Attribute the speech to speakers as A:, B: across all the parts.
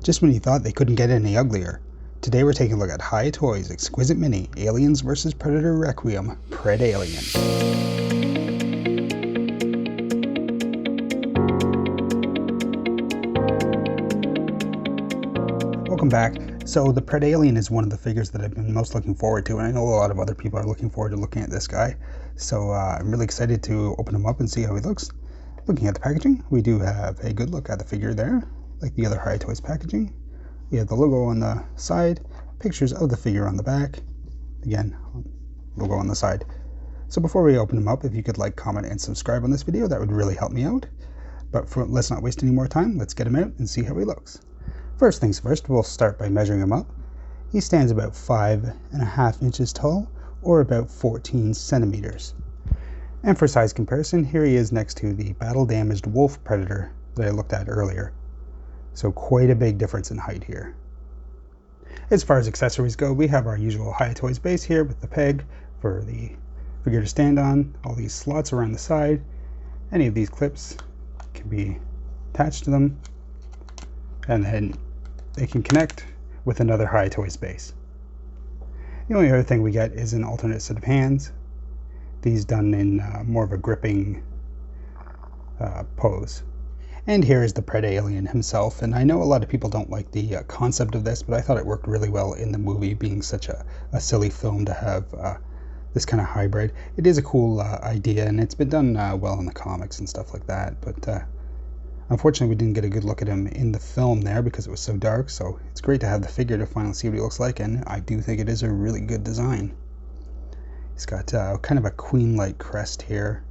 A: Just when you thought they couldn't get any uglier. Today we're taking a look at Hiya Toys Exquisite Mini Aliens vs. Predator Requiem Predalien. Welcome back. So the Predalien is one of the figures that I've been most looking forward to, and I know a lot of other people are looking forward to looking at this guy. So I'm really excited to open him up and see how he looks. Looking at the packaging, we do have a good look at the figure there, like the other Hiya Toys packaging. We have the logo on the side, pictures of the figure on the back. Again, logo on the side. So before we open him up, if you could like, comment, and subscribe on this video, that would really help me out. But let's not waste any more time. Let's get him out and see how he looks. First things first, we'll start by measuring him up. He stands about 5.5 inches tall, or about 14 centimeters. And for size comparison, here he is next to the battle-damaged wolf predator that I looked at earlier. So quite a big difference in height here. As far as accessories go, we have our usual Hiya Toys base here with the peg for the figure to stand on, all these slots around the side. Any of these clips can be attached to them, and then they can connect with another Hiya Toys base. The only other thing we get is an alternate set of hands, these done in more of a gripping pose. And here is the Predalien himself, and I know a lot of people don't like the concept of this, but I thought it worked really well in the movie, being such a silly film to have this kind of hybrid. It is a cool idea, and it's been done well in the comics and stuff like that, but unfortunately we didn't get a good look at him in the film there because it was so dark, so it's great to have the figure to finally see what he looks like, and I do think it is a really good design. He's got kind of a queen-like crest here,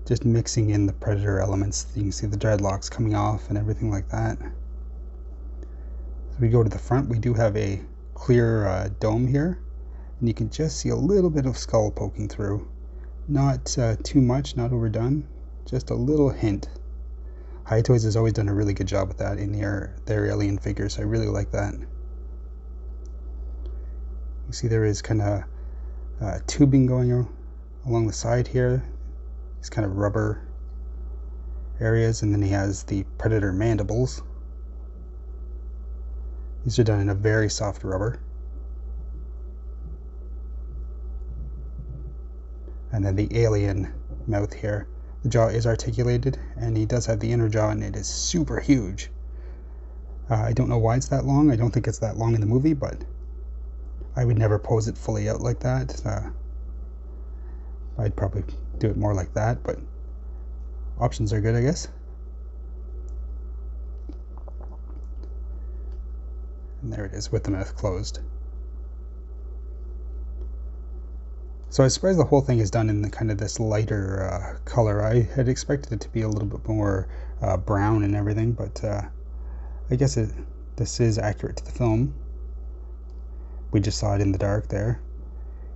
A: just mixing in the predator elements. You can see the dreadlocks coming off and everything like that. So we go to the front, we do have a clear dome here, and you can just see a little bit of skull poking through. Not too much, not overdone, just a little hint. Hiya Toys has always done a really good job with that in their alien figures. I really like that. You see there is kind of tubing going along the side here. These kind of rubber areas, and then he has the predator mandibles. These are done in a very soft rubber. And then the alien mouth here. The jaw is articulated, and he does have the inner jaw, and it is super huge. I don't know why it's that long. I don't think it's that long in the movie, but I would never pose it fully out like that. I'd probably do it more like that, but options are good, I guess. And there it is with the mouth closed. So I was surprised the whole thing is done in the kind of this lighter color. I had expected it to be a little bit more brown and everything, but I guess this is accurate to the film. We just saw it in the dark there.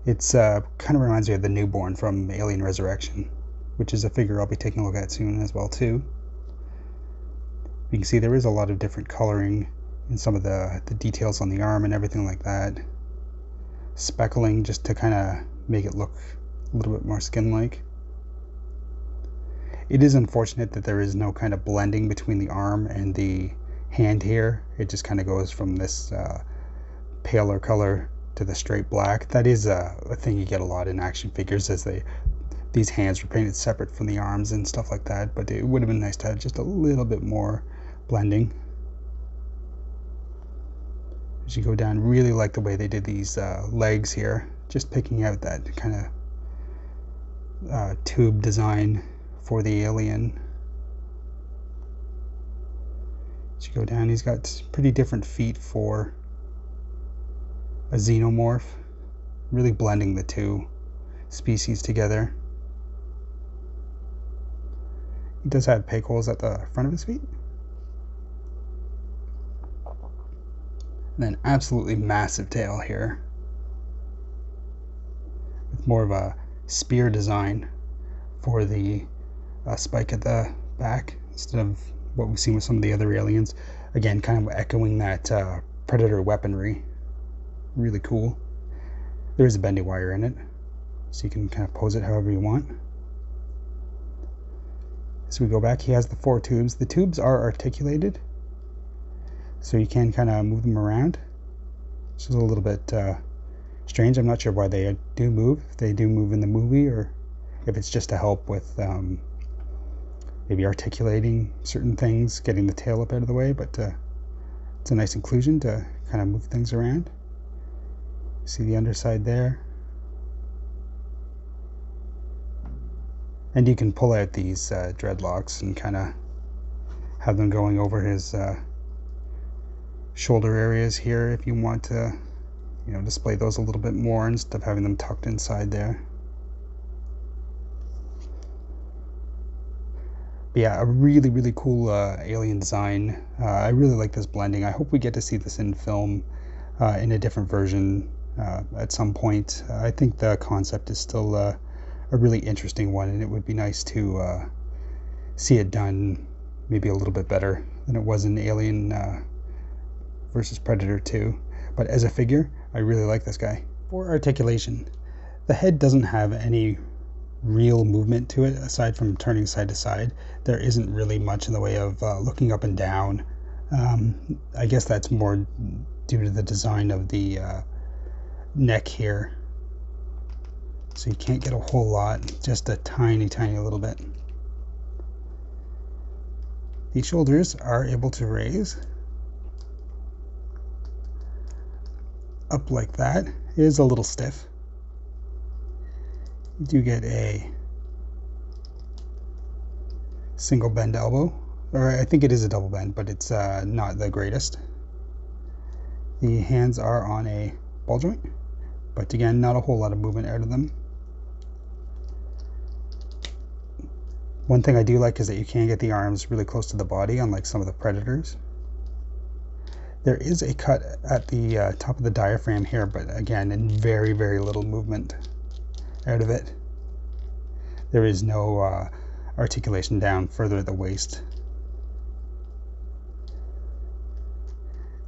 A: It's kind of reminds me of the newborn from Alien Resurrection, which is a figure I'll be taking a look at soon as well too. You can see there is a lot of different coloring in some of the details on the arm and everything like that. Speckling just to kind of make it look a little bit more skin-like. It is unfortunate that there is no kind of blending between the arm and the hand here. It just kind of goes from this paler color to the straight black. That is a thing you get a lot in action figures, as these hands were painted separate from the arms and stuff like that, but it would have been nice to have just a little bit more blending. As you go down, really like the way they did these legs here, just picking out that kind of tube design for the alien. As you go down, he's got pretty different feet for a xenomorph, really blending the two species together. He does have peg holes at the front of his feet. And then absolutely massive tail here, with more of a spear design for the spike at the back instead of what we've seen with some of the other aliens. Again, kind of echoing that predator weaponry. Really cool. There is a bendy wire in it, so you can kind of pose it however you want. As we go back, he has the 4 tubes. The tubes are articulated, so you can kind of move them around. Which is a little bit strange. I'm not sure why they do move, if they do move in the movie, or if it's just to help with maybe articulating certain things, getting the tail up out of the way, but it's a nice inclusion to kind of move things around. See the underside there. And you can pull out these dreadlocks and kind of have them going over his shoulder areas here if you want to, display those a little bit more instead of having them tucked inside there. But yeah, a really, really cool alien design. I really like this blending. I hope we get to see this in film in a different version at some point. I think the concept is still a really interesting one, and it would be nice to see it done maybe a little bit better than it was in Alien versus Predator 2. But as a figure, I really like this guy. For articulation, the head doesn't have any real movement to it aside from turning side to side. There isn't really much in the way of looking up and down. I guess that's more due to the design of the neck here. So you can't get a whole lot, just a tiny, tiny little bit. The shoulders are able to raise up like that. It is a little stiff. You do get a single bend elbow, or I think it is a double bend, but it's not the greatest. The hands are on a ball joint, but again, not a whole lot of movement out of them. One thing I do like is that you can get the arms really close to the body, unlike some of the Predators. There is a cut at the top of the diaphragm here, but again, in very, very little movement out of it. There is no articulation down further at the waist.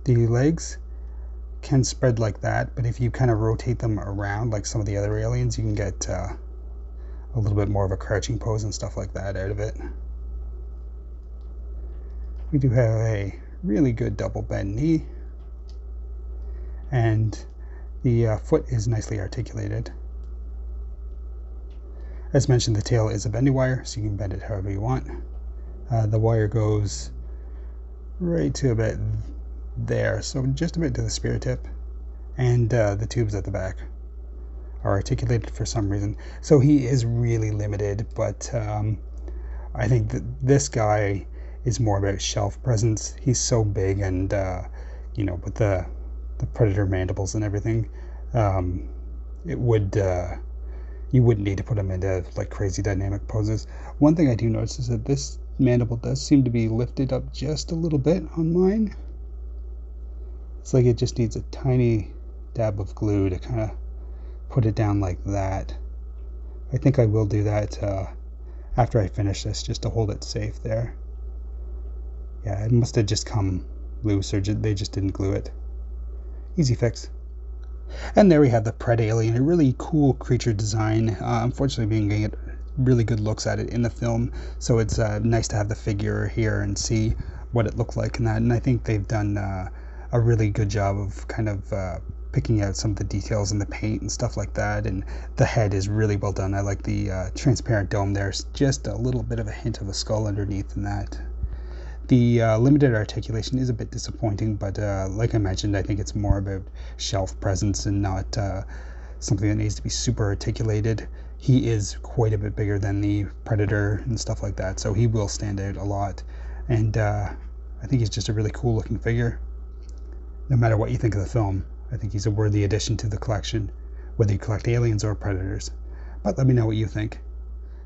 A: The legs can spread like that, but if you kind of rotate them around like some of the other aliens, you can get a little bit more of a crouching pose and stuff like that out of it. We do have a really good double bend knee, and the foot is nicely articulated. As mentioned, the tail is a bendy wire, so you can bend it however you want. The wire goes right to about there, so just a bit to the spear tip, and the tubes at the back are articulated for some reason. So he is really limited, but I think that this guy is more about shelf presence. He's so big, and with the Predator mandibles and everything, it would you wouldn't need to put him into like crazy dynamic poses. One thing I do notice is that this mandible does seem to be lifted up just a little bit on mine. It's like it just needs a tiny dab of glue to kind of put it down like that. I think I will do that after I finish this, just to hold it safe there. Yeah, it must have just come loose, or they just didn't glue it. Easy fix. And there we have the Predalien, a really cool creature design. Unfortunately, we didn't get really good looks at it in the film, so it's nice to have the figure here and see what it looked like in that. And I think they've done a really good job of kind of picking out some of the details in the paint and stuff like that. And the head is really well done. I like the transparent dome. There's just a little bit of a hint of a skull underneath in that. The limited articulation is a bit disappointing, but like I mentioned, I think it's more about shelf presence and not something that needs to be super articulated. He is quite a bit bigger than the Predator and stuff like that, so he will stand out a lot. And I think he's just a really cool looking figure. No matter what you think of the film, I think he's a worthy addition to the collection, whether you collect aliens or Predators. But let me know what you think.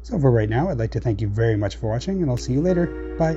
A: So for right now, I'd like to thank you very much for watching, and I'll see you later. Bye.